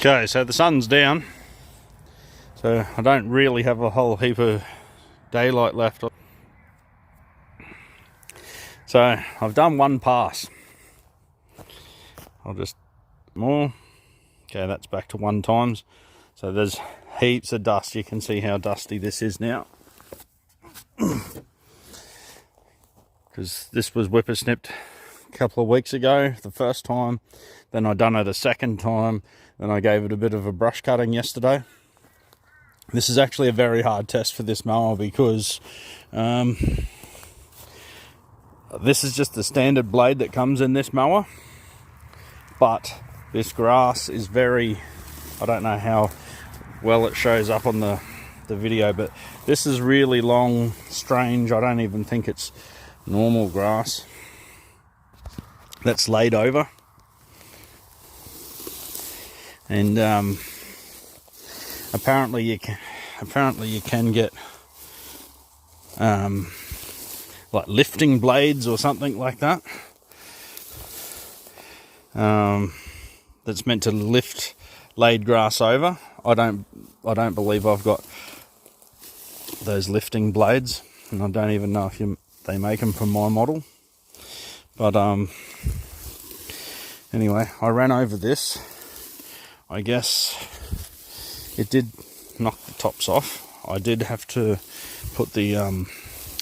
Okay, so the sun's down, so I don't really have a whole heap of daylight left. So I've done one pass. I'll just more. Okay, that's back to 1 times. So there's heaps of dust. You can see how dusty this is now. Because this was whippersnipped a couple of weeks ago, the first time. Then I done it a second time. Then I gave it a bit of a brush cutting yesterday. This is actually a very hard test for this mower because this is just the standard blade that comes in this mower. But this grass is very, I don't know how well it shows up on the video, but this is really long, strange. I don't even think it's normal grass that's laid over. And apparently you can get like lifting blades or something like that. That's meant to lift laid grass over. I don't believe I've got those lifting blades, and I don't even know if they make them from my model. But anyway, I ran over this. I guess it did knock the tops off. I did have to put the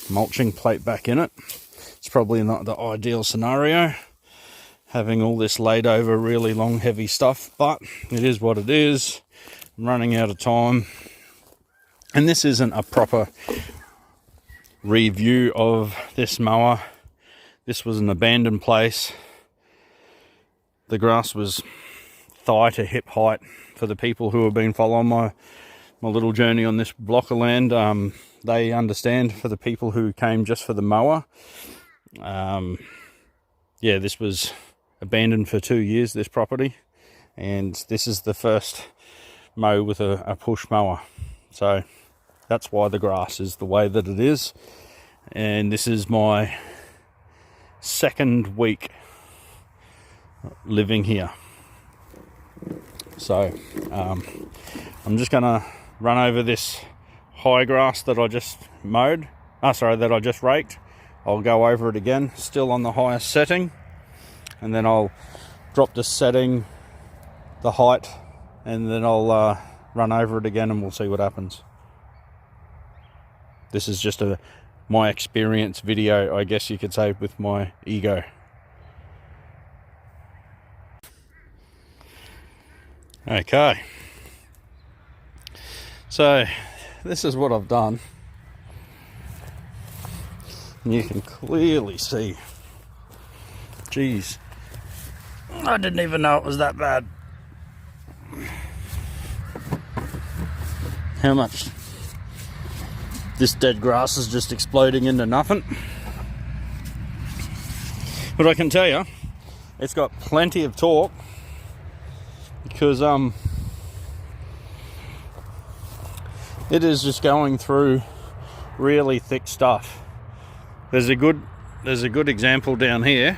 mulching plate back in it. It's probably not the ideal scenario, having all this laid over really long heavy stuff, but it is what it is. I'm running out of time, and this isn't a proper review of this mower. This was an abandoned place. The grass was thigh to hip height. For the people who have been following my little journey on this block of land, they understand. For the people who came just for the mower, yeah, this was abandoned for 2 years, this property, and this is the first mow with a push mower. So that's why the grass is the way that it is. And this is my second week living here. So I'm just gonna run over this high grass that I just mowed. That I just raked. I'll go over it again, still on the highest setting, and then I'll drop the setting, the height, and then I'll run over it again, and we'll see what happens. This is just my experience video, I guess you could say, with my ego. Okay, so this is what I've done, and you can clearly see, geez, I didn't even know it was that bad. How much this dead grass is just exploding into nothing. But I can tell you, it's got plenty of torque, because it is just going through really thick stuff. There's a good example down here.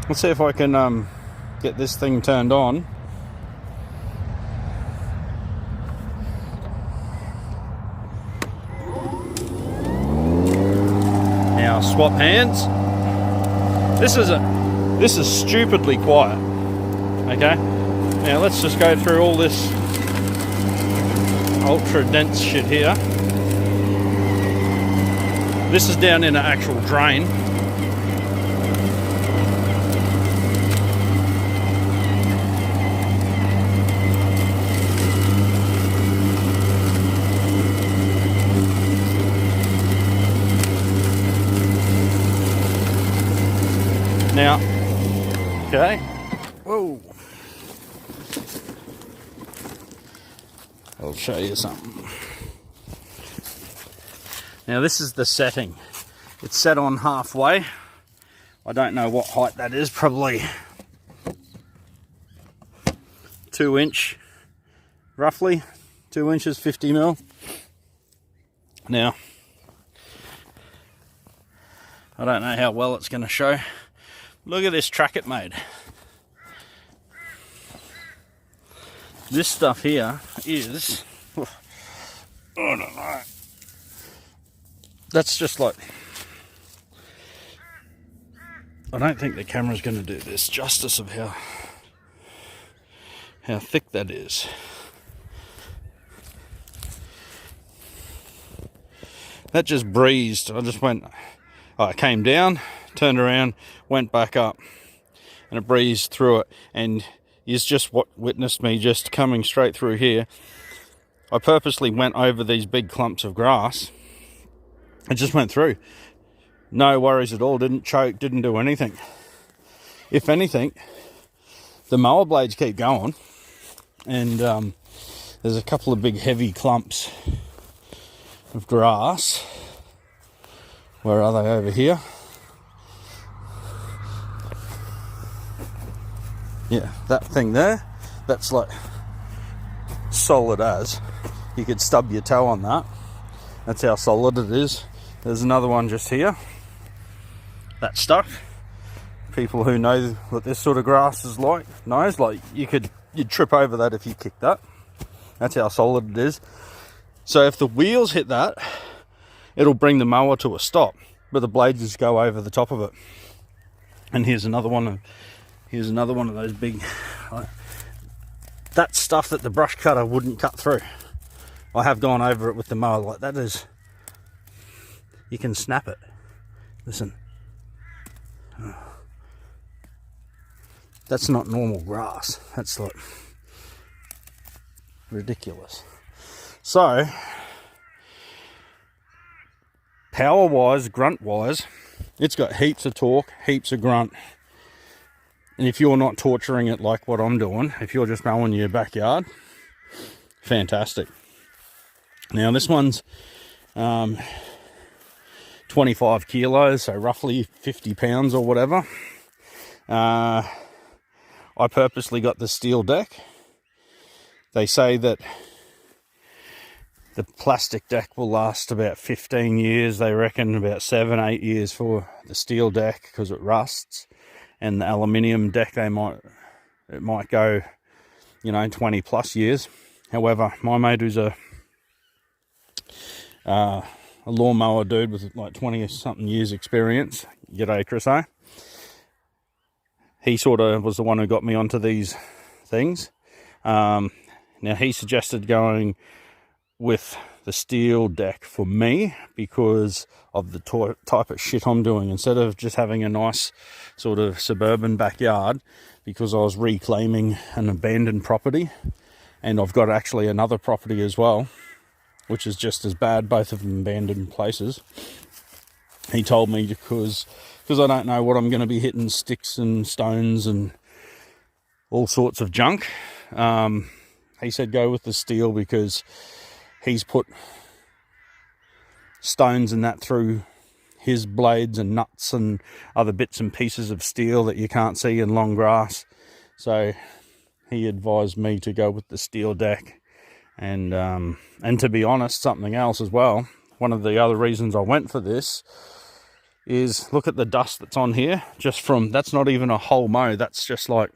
Let's see if I can get this thing turned on. Now swap hands. This is stupidly quiet. Okay, now let's just go through all this ultra dense shit here. This is down in an actual drain. Now, okay, whoa. I'll show you something. Now this is the setting. It's set on halfway. I don't know what height that is, probably 2 inch, roughly 2 inches, 50 mil. Now, I don't know how well it's going to show. Look at this track it made. This stuff here is, I don't know, that's just like, I don't think the camera's going to do this justice of how thick that is. That just breezed. I came down, turned around, went back up, and it breezed through it. And is just what witnessed me just coming straight through here. I purposely went over these big clumps of grass. It just went through. No worries at all. Didn't choke, didn't do anything. If anything, the mower blades keep going. And there's a couple of big heavy clumps of grass. Where are they? Over here? Yeah, that thing there, that's like solid as. You could stub your toe on that. That's how solid it is. There's another one just here. That stuff. People who know what this sort of grass is like knows, like you'd trip over that if you kicked that. That's how solid it is. So if the wheels hit that, it'll bring the mower to a stop, but the blades just go over the top of it. And here's another one of those big, that stuff that the brush cutter wouldn't cut through. I have gone over it with the mower. Like that is, you can snap it. Listen, that's not normal grass. That's like ridiculous. So power wise, grunt wise, it's got heaps of torque, heaps of grunt. And if you're not torturing it like what I'm doing, if you're just mowing your backyard, fantastic. Now this one's 25 kilos, so roughly 50 pounds or whatever. I purposely got the steel deck. They say that the plastic deck will last about 15 years. They reckon about 7-8 years for the steel deck because it rusts. And the aluminium deck, it might go, 20 plus years. However, my mate, who's a lawnmower dude with like 20 something years experience, g'day Chris, he sort of was the one who got me onto these things. Now he suggested going with the steel deck for me because of the type of shit I'm doing. Instead of just having a nice sort of suburban backyard, because I was reclaiming an abandoned property, and I've got actually another property as well, which is just as bad, both of them abandoned places. He told me because I don't know what I'm going to be hitting, sticks and stones and all sorts of junk. He said go with the steel because he's put stones and that through his blades and nuts and other bits and pieces of steel that you can't see in long grass. So he advised me to go with the steel deck. And to be honest, something else as well, one of the other reasons I went for this is look at the dust that's on here. Just from, that's not even a whole mow, that's just like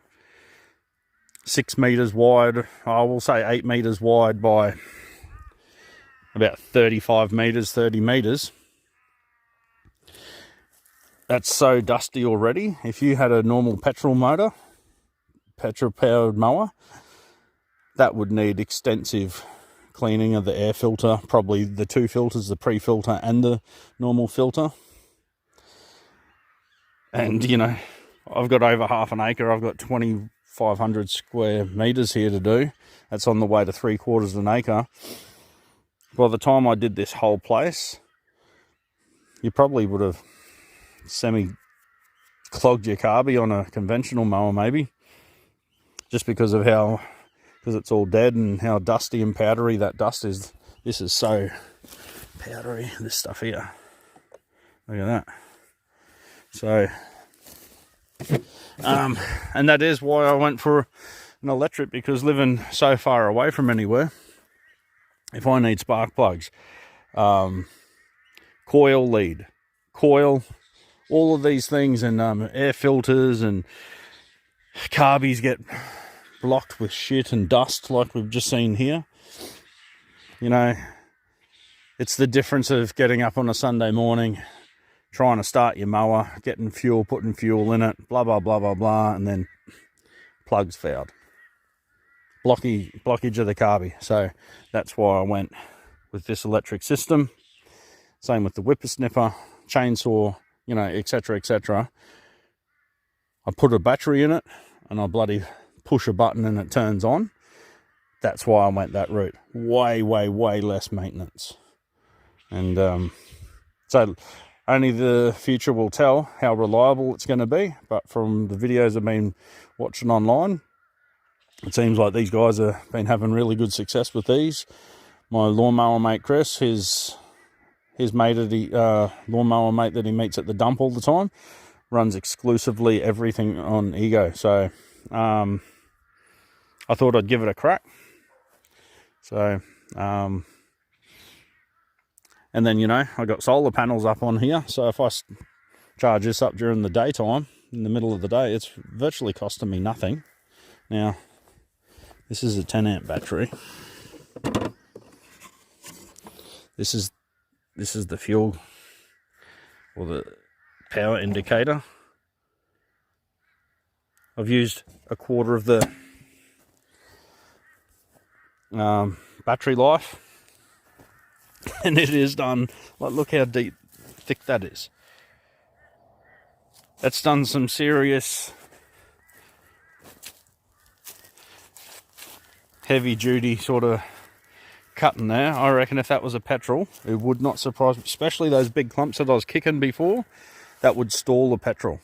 6 meters wide. I will say 8 meters wide by about 35 meters, 30 meters. That's so dusty already. If you had a normal petrol powered mower, that would need extensive cleaning of the air filter, probably the two filters, the pre-filter and the normal filter. And I've got over half an acre. I've got 2,500 square meters here to do. That's on the way to 3/4 of an acre. By the time I did this whole place, you probably would have semi-clogged your carby on a conventional mower maybe, just because it's all dead and how dusty and powdery that dust is. This is so powdery, this stuff here. Look at that. So, and that is why I went for an electric, because living so far away from anywhere, if I need spark plugs, coil lead, all of these things, and air filters and carbies get blocked with shit and dust like we've just seen here. You know, it's the difference of getting up on a Sunday morning, trying to start your mower, getting fuel, putting fuel in it, blah, blah, blah, blah, blah, and then plug's fouled. Blockage of the carby. So that's why I went with this electric system. Same with the whippersnipper, chainsaw, you know, etc., etc. I put a battery in it and I bloody push a button and it turns on. That's why I went that route. Way, way, way less maintenance. And so only the future will tell how reliable it's going to be. But from the videos I've been watching online, it seems like these guys have been having really good success with these. My lawnmower mate Chris, his mate at the lawnmower mate that he meets at the dump all the time, runs exclusively everything on Ego. So I thought I'd give it a crack. So and then, you know, I got solar panels up on here, so if I charge this up during the daytime, in the middle of the day, it's virtually costing me nothing. Now, this is a 10 amp battery. This is the fuel or the power indicator. I've used a quarter of the battery life, and it is done, like, look how thick that is. That's done some serious heavy duty sort of cutting there. I reckon if that was a petrol, it would not surprise me, especially those big clumps that I was kicking before. That would stall a petrol,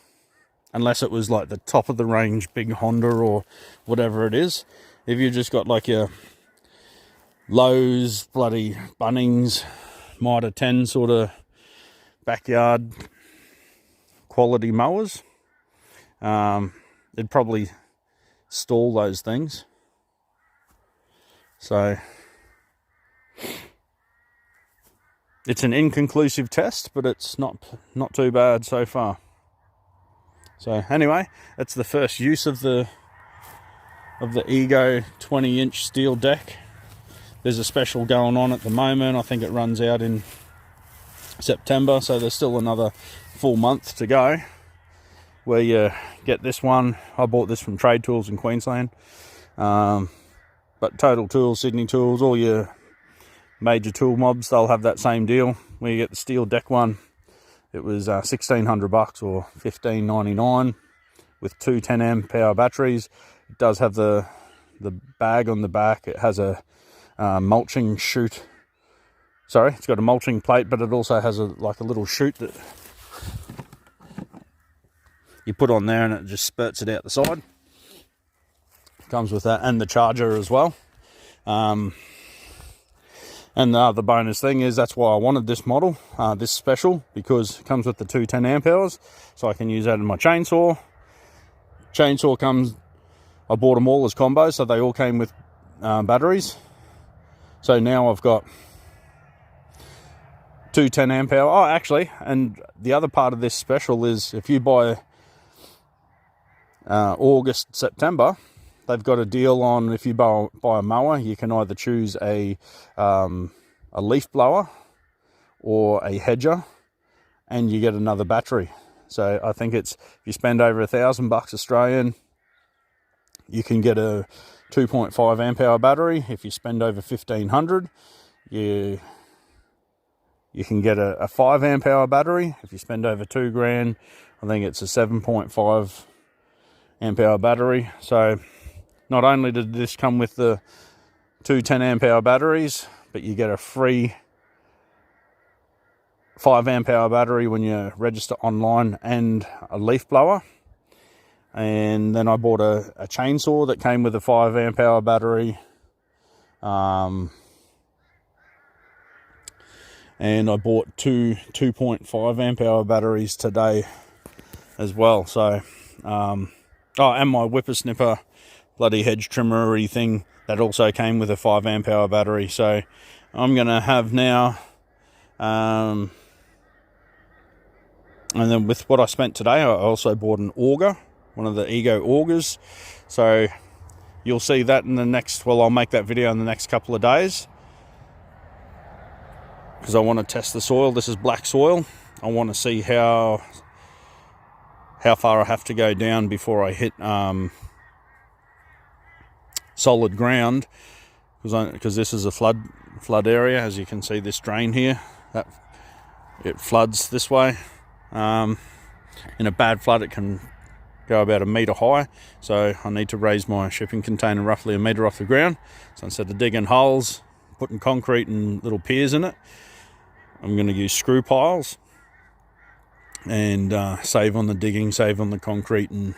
unless it was like the top of the range big Honda or whatever it is. If you just got like your Lowe's, bloody Bunnings, Mitre 10 sort of backyard quality mowers, it'd probably stall those things. So it's an inconclusive test, but it's not too bad so far. So anyway, that's the first use of the Ego 20-inch steel deck. There's a special going on at the moment. I think it runs out in September, so there's still another full month to go where you get this one. I bought this from Trade Tools in Queensland, but Total Tools, Sydney Tools, all your major tool mobs, they'll have that same deal where you get the steel deck one. It was $1,600 or $1,599 with two 10 amp hour batteries. It does have the bag on the back. It has a mulching chute. Sorry, it's got a mulching plate, but it also has like a little chute that you put on there and it just spurts it out the side. Comes with that and the charger as well. And the other bonus thing is that's why I wanted this model, this special, because it comes with the two 10 amp hours, so I can use that in my chainsaw. Chainsaw comes, I bought them all as combos, so they all came with batteries. So now I've got two 10 amp hour. Oh, actually, and the other part of this special is if you buy August, September, they've got a deal on if you buy a mower, you can either choose a leaf blower or a hedger, and you get another battery. So I think it's, if you spend over $1,000 Australian, you can get a 2.5 amp hour battery. If you spend over 1,500, you can get a 5 amp hour battery. If you spend over $2,000, I think it's a 7.5 amp hour battery. So not only did this come with the two 10 amp hour batteries, but you get a free 5 amp hour battery when you register online and a leaf blower. And then I bought a chainsaw that came with a 5 amp hour battery. And I bought two 2.5 amp hour batteries today as well. So, and my whippersnipper bloody hedge trimmery thing, that also came with a 5 amp hour battery. So I'm going to have now, and then with what I spent today, I also bought an auger, one of the Ego augers. So you'll see that in the next, well, I'll make that video in the next couple of days, because I want to test the soil. This is black soil. I want to see how far I have to go down before I hit solid ground, because this is a flood area. As you can see, this drain here, that it floods this way. In a bad flood, it can go about 1 metre high, so I need to raise my shipping container roughly 1 metre off the ground. So instead of digging holes, putting concrete and little piers in it, I'm going to use screw piles and save on the digging, save on the concrete and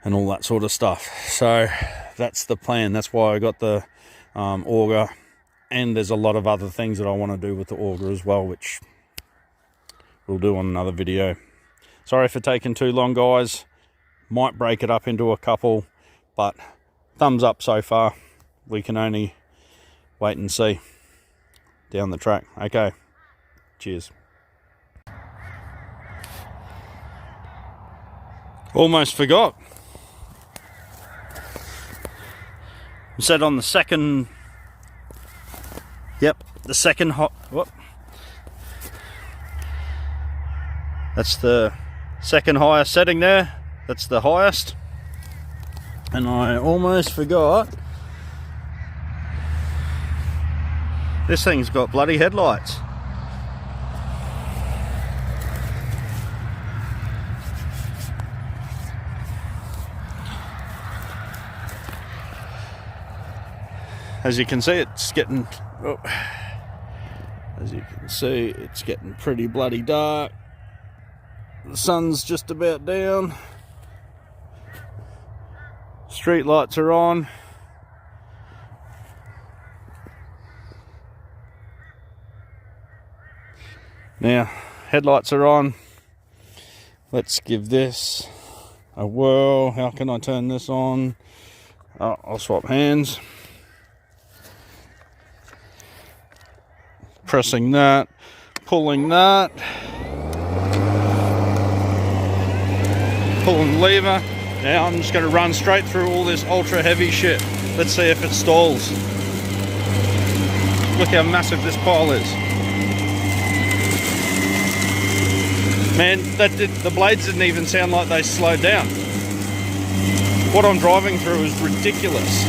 all that sort of stuff. So that's the plan. That's why I got the auger, and there's a lot of other things that I want to do with the auger as well, which we'll do on another video. Sorry for taking too long, guys. Might break it up into a couple, but thumbs up so far. We can only wait and see down the track. Okay, cheers. Almost forgot. I'm set on the second, yep, the second hot, whoop. That's the second highest setting there. That's the highest. And I almost forgot, this thing's got bloody headlights. As you can see, it's getting, oh, as you can see, it's getting pretty bloody dark. The sun's just about down. Street lights are on. Now, headlights are on. Let's give this a whirl. How can I turn this on? Oh, I'll swap hands. Pressing that, pulling that, pulling the lever. Now I'm just going to run straight through all this ultra heavy shit. Let's see if it stalls. Look how massive this pile is. Man, the blades didn't even sound like they slowed down. What I'm driving through is ridiculous.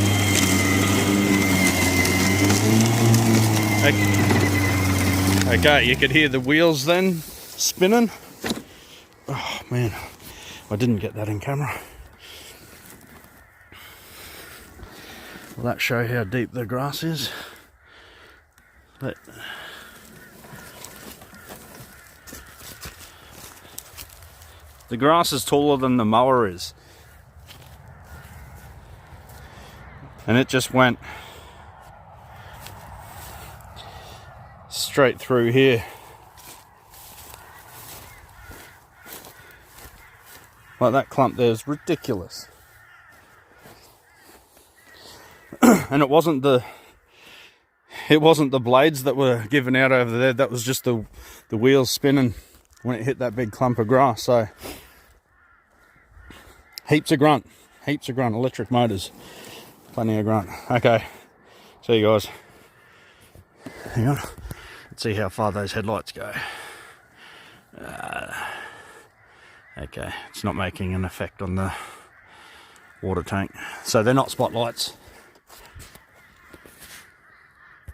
Okay, you could hear the wheels then spinning. Oh man, I didn't get that in camera. Will that show how deep the grass is? But the grass is taller than the mower is. And it just went straight through here. Like that clump there is ridiculous. And it wasn't the blades that were giving out over there, that was just the wheels spinning when it hit that big clump of grass. So heaps of grunt, electric motors, plenty of grunt. Okay, see you guys. Hang on. Let's see how far those headlights go. Okay, it's not making an effect on the water tank. So they're not spotlights.